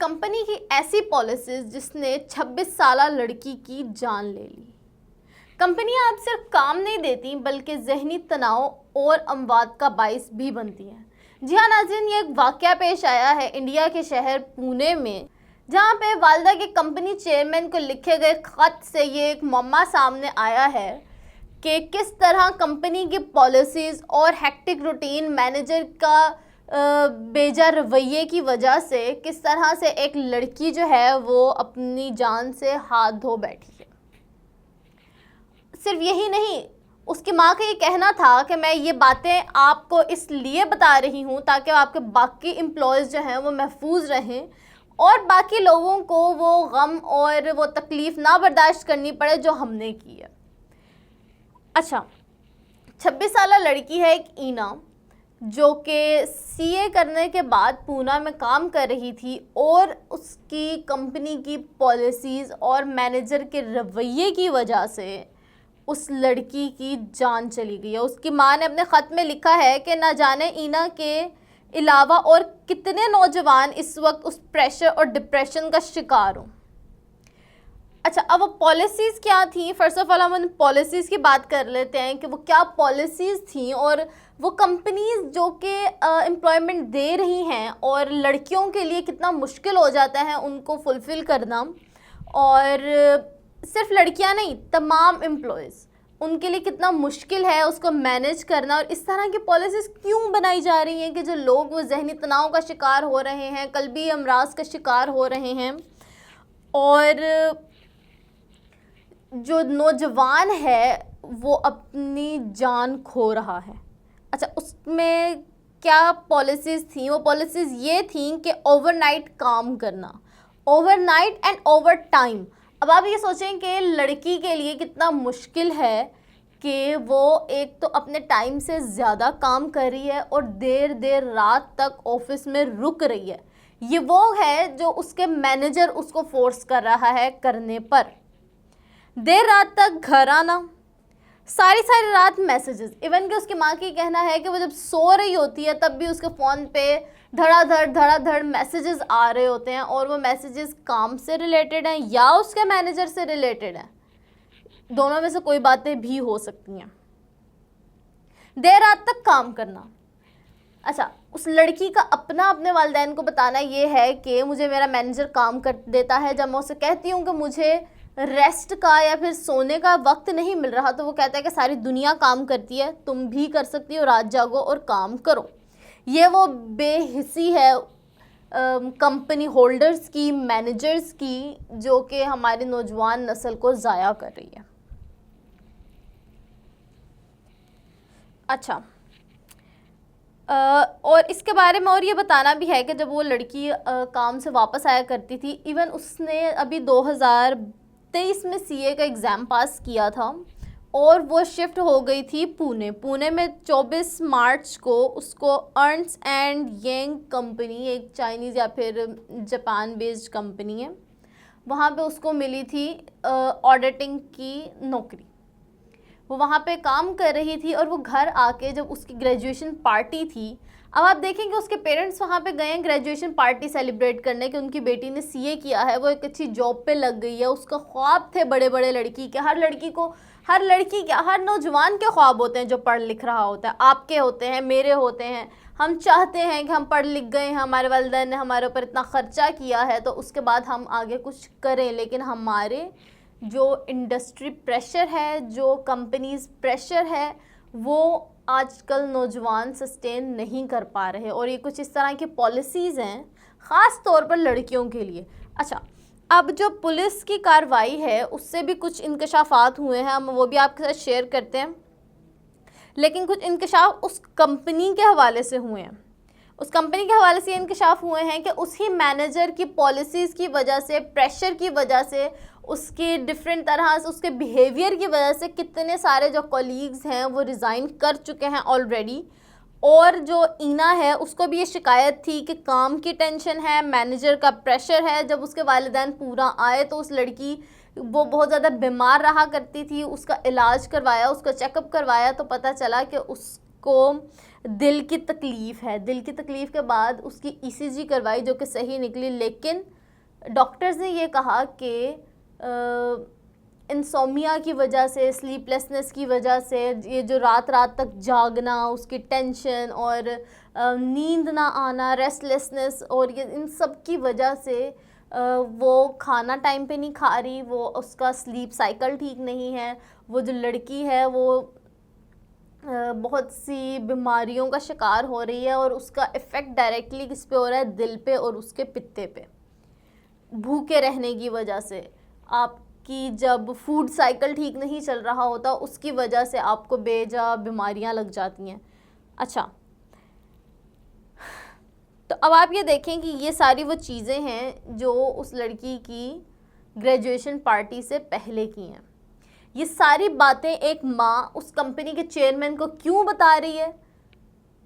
Company کی ایسی policies جس نے 26 سالہ لڑکی کی جان لے لی۔ کمپنیاں اب صرف کام نہیں دیتی بلکہ ذہنی تناؤ اور اموات کا باعث بھی بنتی ہیں۔ جی ہاں ناظرین، یہ ایک واقعہ پیش آیا ہے انڈیا کے شہر پونے میں، جہاں پہ والدہ کے کمپنی چیئرمین کو لکھے گئے خط سے یہ ایک معمہ سامنے آیا ہے کہ کس طرح کمپنی کی پالیسیز اور ہیکٹک روٹین، مینیجر کا بیجا رویے کی وجہ سے کس طرح سے ایک لڑکی جو ہے وہ اپنی جان سے ہاتھ دھو بیٹھی ہے۔ صرف یہی نہیں، اس کی ماں کا یہ کہنا تھا کہ میں یہ باتیں آپ کو اس لیے بتا رہی ہوں تاکہ آپ کے باقی امپلائیز جو ہیں وہ محفوظ رہیں اور باقی لوگوں کو وہ غم اور وہ تکلیف نہ برداشت کرنی پڑے جو ہم نے کی ہے۔ اچھا، 26 سالہ لڑکی ہے ایک اینا، جو کہ سی اے کرنے کے بعد پونا میں کام کر رہی تھی، اور اس کی کمپنی کی پالیسیز اور مینیجر کے رویے کی وجہ سے اس لڑکی کی جان چلی گئی ہے۔ اس کی ماں نے اپنے خط میں لکھا ہے کہ نہ جانے اینا کے علاوہ اور کتنے نوجوان اس وقت اس پریشر اور ڈپریشن کا شکار ہوں۔ اچھا، اب وہ پالیسیز کیا تھیں؟ فرسٹ آف آل ہم ان پالیسیز کی بات کر لیتے ہیں کہ وہ کیا پالیسیز تھیں، اور وہ کمپنیز جو کہ امپلائمنٹ دے رہی ہیں اور لڑکیوں کے لیے کتنا مشکل ہو جاتا ہے ان کو فلفل کرنا، اور صرف لڑکیاں نہیں، تمام امپلائیز، ان کے لیے کتنا مشکل ہے اس کو مینیج کرنا، اور اس طرح کی پالیسیز کیوں بنائی جا رہی ہیں کہ جو لوگ وہ ذہنی تناؤ کا شکار ہو رہے ہیں، قلبی امراض کا شکار ہو رہے ہیں، اور جو نوجوان ہے وہ اپنی جان کھو رہا ہے۔ اچھا، اس میں کیا پالیسیز تھیں؟ وہ پالیسیز یہ تھیں کہ اوور نائٹ کام کرنا، over night and over time. اب آپ یہ سوچیں کہ لڑکی کے لیے کتنا مشکل ہے کہ وہ ایک تو اپنے ٹائم سے زیادہ کام کر رہی ہے اور دیر دیر رات تک آفس میں رک رہی ہے۔ یہ وہ ہے جو اس کے مینیجر اس کو فورس کر رہا ہے کرنے پر۔ دیر رات تک گھر آنا، ساری رات میسیجز، ایون کہ اس کی ماں کی کہنا ہے کہ وہ جب سو رہی ہوتی ہے تب بھی اس کے فون پہ دھڑا دھڑ میسیجز آ رہے ہوتے ہیں، اور وہ میسیجز کام سے ریلیٹڈ ہیں یا اس کے مینیجر سے ریلیٹڈ ہیں، دونوں میں سے کوئی باتیں بھی ہو سکتی ہیں۔ دیر رات تک کام کرنا۔ اچھا، اس لڑکی کا اپنے والدین کو بتانا یہ ہے کہ مجھے میرا مینیجر کام کر دیتا ہے، جب میں اسے کہتی ہوں کہ مجھے ریسٹ کا یا پھر سونے کا وقت نہیں مل رہا تو وہ کہتا ہے کہ ساری دنیا کام کرتی ہے، تم بھی کر سکتی ہو، رات جاگو اور کام کرو۔ یہ وہ بے حسی ہے کمپنی ہولڈرز کی، مینیجرز کی، جو کہ ہماری نوجوان نسل کو ضائع کر رہی ہے۔ اچھا، اور اس کے بارے میں اور یہ بتانا بھی ہے کہ جب وہ لڑکی کام سے واپس آیا کرتی تھی، ایون اس نے ابھی 2023 میں سی اے کا ایگزام پاس کیا تھا، اور وہ شفٹ ہو گئی تھی پونے میں 24 مارچ کو اس کو ارنسٹ اینڈ ینگ کمپنی، ایک چائنیز یا پھر جاپان بیسڈ کمپنی ہے، وہاں پہ اس کو ملی تھی آڈیٹنگ کی نوکری۔ وہ وہاں پہ کام کر رہی تھی، اور وہ گھر آ کے جب اس کی گریجویشن پارٹی تھی، اب آپ دیکھیں کہ اس کے پیرنٹس وہاں پہ گئے ہیں گریجویشن پارٹی سیلیبریٹ کرنے کہ ان کی بیٹی نے سی اے کیا ہے، وہ ایک اچھی جاب پہ لگ گئی ہے۔ اس کا خواب تھے بڑے بڑے لڑکی کے، ہر لڑکی کے، ہر نوجوان کے خواب ہوتے ہیں جو پڑھ لکھ رہا ہوتا ہے، آپ کے ہوتے ہیں، میرے ہوتے ہیں۔ ہم چاہتے ہیں کہ ہم پڑھ لکھ گئے ہیں، ہمارے والدین نے ہمارے اوپر اتنا خرچہ کیا ہے تو اس کے بعد ہم آگے کچھ کریں، لیکن ہمارے جو انڈسٹری پریشر ہے، جو کمپنیز پریشر ہے، وہ آج کل نوجوان سسٹین نہیں کر پا رہے، اور یہ کچھ اس طرح کی پالیسیز ہیں خاص طور پر لڑکیوں کے لیے۔ اچھا، اب جو پولیس کی کارروائی ہے اس سے بھی کچھ انکشافات ہوئے ہیں، ہم وہ بھی آپ کے ساتھ شیئر کرتے ہیں، لیکن کچھ انکشاف اس کمپنی کے حوالے سے ہوئے ہیں۔ اس کمپنی کے حوالے سے یہ انکشاف ہوئے ہیں کہ اسی مینیجر کی پالیسیز کی وجہ سے، پریشر کی وجہ سے، اس کی ڈفرینٹ طرح سے، اس کے بیہیویئر کی وجہ سے کتنے سارے جو کولیگز ہیں وہ ریزائن کر چکے ہیں آلریڈی، اور جو اینا ہے اس کو بھی یہ شکایت تھی کہ کام کی ٹینشن ہے، مینیجر کا پریشر ہے۔ جب اس کے والدین پورا آئے تو اس لڑکی وہ بہت زیادہ بیمار رہا کرتی تھی، اس کا علاج کروایا، اس کا چیک اپ کروایا تو پتہ چلا کہ اس کو دل کی تکلیف ہے۔ دل کی تکلیف کے بعد اس کی ای سی جی کروائی جو کہ صحیح نکلی، لیکن ڈاکٹرز نے یہ کہا کہ انسومیا کی وجہ سے، سلیپ لیسنس کی وجہ سے، یہ جو رات رات تک جاگنا، اس کی ٹینشن اور نیند نہ آنا، ریسٹ لیسنس، اور یہ ان سب کی وجہ سے وہ کھانا ٹائم پہ نہیں کھا رہی، وہ اس کا سلیپ سائیکل ٹھیک نہیں ہے، وہ جو لڑکی ہے وہ بہت سی بیماریوں کا شکار ہو رہی ہے، اور اس کا ایفیکٹ ڈائریکٹلی کس پہ ہو رہا ہے؟ دل پہ اور اس کے پتے پہ، بھوکے رہنے کی وجہ سے، آپ کی جب فوڈ سائیکل ٹھیک نہیں چل رہا ہوتا اس کی وجہ سے آپ کو بے جا بیماریاں لگ جاتی ہیں. اچھا، تو اب آپ یہ دیکھیں کہ یہ ساری وہ چیزیں ہیں جو اس لڑکی کی گریجویشن پارٹی سے پہلے کی ہیں. یہ ساری باتیں ایک ماں اس کمپنی کے چیئرمین کو کیوں بتا رہی ہے؟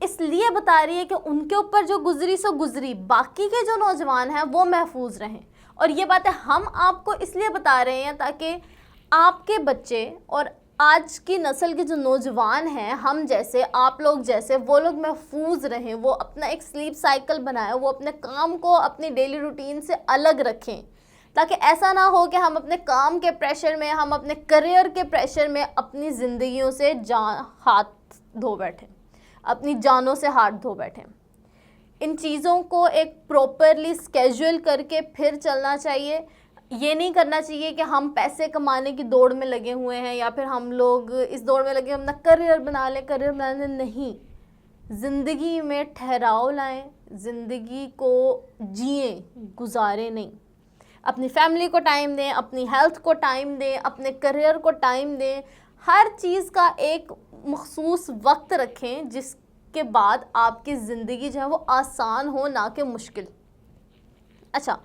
اس لیے بتا رہی ہے کہ ان کے اوپر جو گزری سو گزری، باقی کے جو نوجوان ہیں وہ محفوظ رہیں. اور یہ باتیں ہم آپ کو اس لیے بتا رہے ہیں تاکہ آپ کے بچے اور آج کی نسل کے جو نوجوان ہیں، ہم جیسے، آپ لوگ جیسے، وہ لوگ محفوظ رہیں، وہ اپنا ایک سلیپ سائیکل بنائیں، وہ اپنے کام کو اپنی ڈیلی روٹین سے الگ رکھیں، تاکہ ایسا نہ ہو کہ ہم اپنے کام کے پریشر میں، ہم اپنے کریئر کے پریشر میں اپنی زندگیوں سے ہاتھ دھو بیٹھیں، اپنی جانوں سے ہاتھ دھو بیٹھیں. ان چیزوں کو ایک پروپرلی اسکیجول کر کے پھر چلنا چاہیے. یہ نہیں کرنا چاہیے کہ ہم پیسے کمانے کی دوڑ میں لگے ہوئے ہیں، یا پھر ہم لوگ اس دوڑ میں لگے ہم اپنا کریئر بنا لیں، کریئر بنانے نہیں. زندگی میں ٹھہراؤ لائیں، زندگی کو جئیں، گزاریں نہیں. اپنی فیملی کو ٹائم دیں، اپنی ہیلتھ کو ٹائم دیں، اپنے کریئر کو ٹائم دیں. ہر چیز کا ایک مخصوص وقت رکھیں جس کے بعد آپ کی زندگی جو ہے وہ آسان ہو، نہ کہ مشکل. اچھا،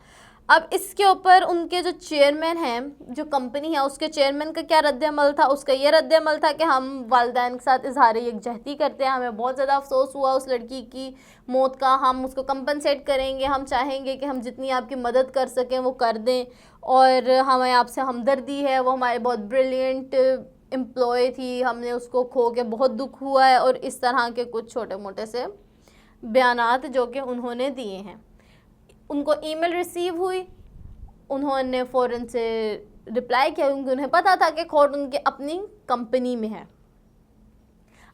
اب اس کے اوپر ان کے جو چیئرمین ہیں، جو کمپنی ہے اس کے چیئرمین کا کیا رد عمل تھا؟ اس کا یہ رد عمل تھا کہ ہم والدین کے ساتھ اظہار یکجہتی کرتے ہیں، ہمیں بہت زیادہ افسوس ہوا اس لڑکی کی موت کا، ہم اس کو کمپنسیٹ کریں گے، ہم چاہیں گے کہ ہم جتنی آپ کی مدد کر سکیں وہ کر دیں، اور ہمیں آپ سے ہمدردی ہے، وہ ہمارے بہت بریلینٹ امپلائی تھی، ہم نے اس کو کھو کے بہت دکھ ہوا ہے، اور اس طرح کے کچھ چھوٹے موٹے سے بیانات جو کہ انہوں نے دیے ہیں. ان کو ای میل ریسیو ہوئی، انہوں نے فوراً سے رپلائی کیا، کیونکہ انہیں پتہ تھا کہ کھوٹ ان کے اپنی کمپنی میں ہے.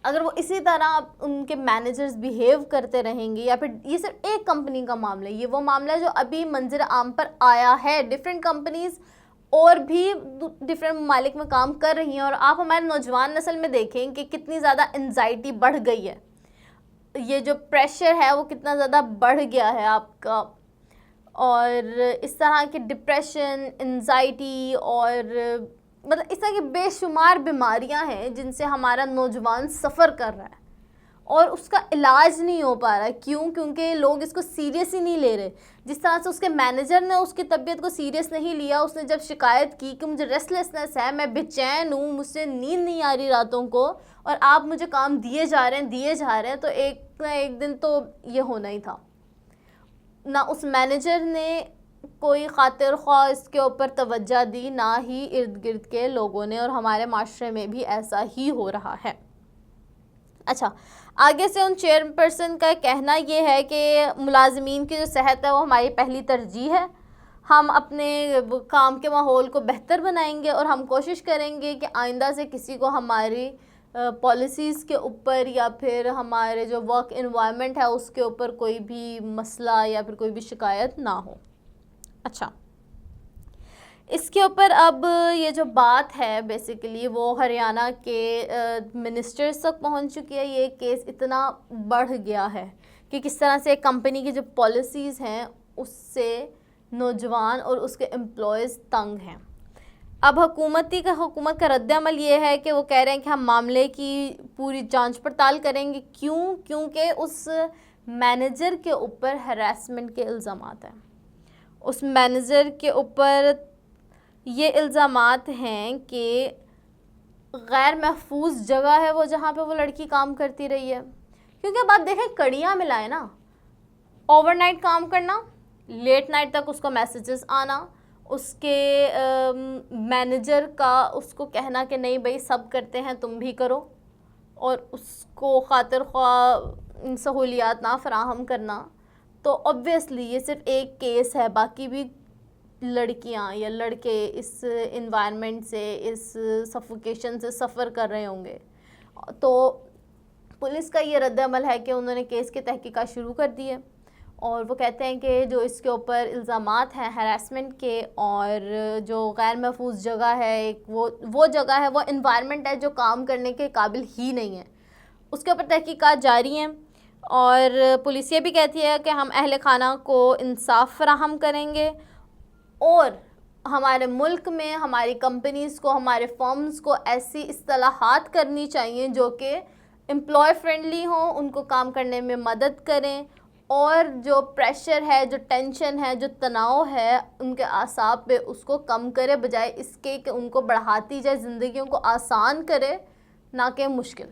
اگر وہ اسی طرح ان کے مینیجرز بیہیو کرتے رہیں گے، یا پھر یہ صرف ایک کمپنی کا معاملہ ہے، یہ وہ معاملہ ہے جو ابھی منظر عام پر آیا ہے، ڈفرینٹ کمپنیز اور بھی ڈفرینٹ ممالک میں کام کر رہی ہیں. اور آپ ہمارے نوجوان نسل میں دیکھیں کہ کتنی زیادہ انزائٹی بڑھ گئی ہے، یہ جو پریشر ہے وہ کتنا زیادہ بڑھ گیا ہے آپ کا، اور اس طرح کی ڈپریشن، انزائٹی، اور مطلب اس طرح کی بے شمار بیماریاں ہیں جن سے ہمارا نوجوان سفر کر رہا ہے، اور اس کا علاج نہیں ہو پا رہا ہے. کیوں؟ کیونکہ لوگ اس کو سیریس ہی نہیں لے رہے. جس طرح سے اس کے مینیجر نے اس کی طبیعت کو سیریس نہیں لیا، اس نے جب شکایت کی کہ مجھے ریسٹ لیسنس ہے، میں بے چین ہوں، مجھ سے نیند نہیں آ رہی راتوں کو، اور آپ مجھے کام دیے جا رہے ہیں، تو ایک نہ ایک دن تو یہ ہونا ہی تھا. نہ اس مینیجر نے کوئی خاطر خواہ اس کے اوپر توجہ دی، نہ ہی ارد گرد کے لوگوں نے، اور ہمارے معاشرے میں بھی ایسا ہی ہو رہا ہے. اچھا، آگے سے ان چیئر پرسن کا کہنا یہ ہے کہ ملازمین کی جو صحت ہے وہ ہماری پہلی ترجیح ہے، ہم اپنے کام کے ماحول کو بہتر بنائیں گے، اور ہم کوشش کریں گے کہ آئندہ سے کسی کو ہماری پالیسیز کے اوپر یا پھر ہمارے جو ورک انوائرمنٹ ہے اس کے اوپر کوئی بھی مسئلہ یا پھر کوئی بھی شکایت نہ ہو. اچھا، اس کے اوپر اب یہ جو بات ہے بیسیکلی وہ ہریانہ کے منسٹرز تک پہنچ چکی ہے. یہ کیس اتنا بڑھ گیا ہے کہ کس طرح سے کمپنی کی جو پالیسیز ہیں اس سے نوجوان اور اس کے امپلائیز تنگ ہیں. اب حکومت کا رد عمل یہ ہے کہ وہ کہہ رہے ہیں کہ ہم معاملے کی پوری جانچ پڑتال کریں گے. کیونکہ اس مینیجر کے اوپر ہراسمنٹ کے الزامات ہیں. اس مینیجر کے اوپر یہ الزامات ہیں کہ غیر محفوظ جگہ ہے وہ جہاں پہ وہ لڑکی کام کرتی رہی ہے. کیونکہ اب آپ دیکھیں کڑیاں ملائیں نا، اوور نائٹ کام کرنا، لیٹ نائٹ تک اس کو میسیجز آنا، اس کے مینیجر کا اس کو کہنا کہ نہیں بھائی سب کرتے ہیں تم بھی کرو، اور اس کو خاطر خواہ سہولیات نہ فراہم کرنا. تو obviously یہ صرف ایک کیس ہے، باقی بھی لڑکیاں یا لڑکے اس انوائرمنٹ سے، اس سفوکیشن سے سفر کر رہے ہوں گے. تو پولیس کا یہ رد عمل ہے کہ انہوں نے کیس کی تحقیقات شروع کر دی ہے، اور وہ کہتے ہیں کہ جو اس کے اوپر الزامات ہیں ہراسمنٹ کے، اور جو غیر محفوظ جگہ ہے ایک وہ جگہ ہے، وہ انوائرمنٹ ہے جو کام کرنے کے قابل ہی نہیں ہے، اس کے اوپر تحقیقات جاری ہیں. اور پولیس یہ بھی کہتی ہے کہ ہم اہل خانہ کو انصاف فراہم کریں گے، اور ہمارے ملک میں ہماری کمپنیز کو، ہمارے فرمز کو ایسی اصطلاحات کرنی چاہیے جو کہ امپلائی فرینڈلی ہوں، ان کو کام کرنے میں مدد کریں، اور جو پریشر ہے، جو ٹینشن ہے، جو تناؤ ہے ان کے اعصاب پہ، اس کو کم کرے، بجائے اس کے کہ ان کو بڑھاتی جائے، زندگیوں کو آسان کرے نہ کہ مشکل.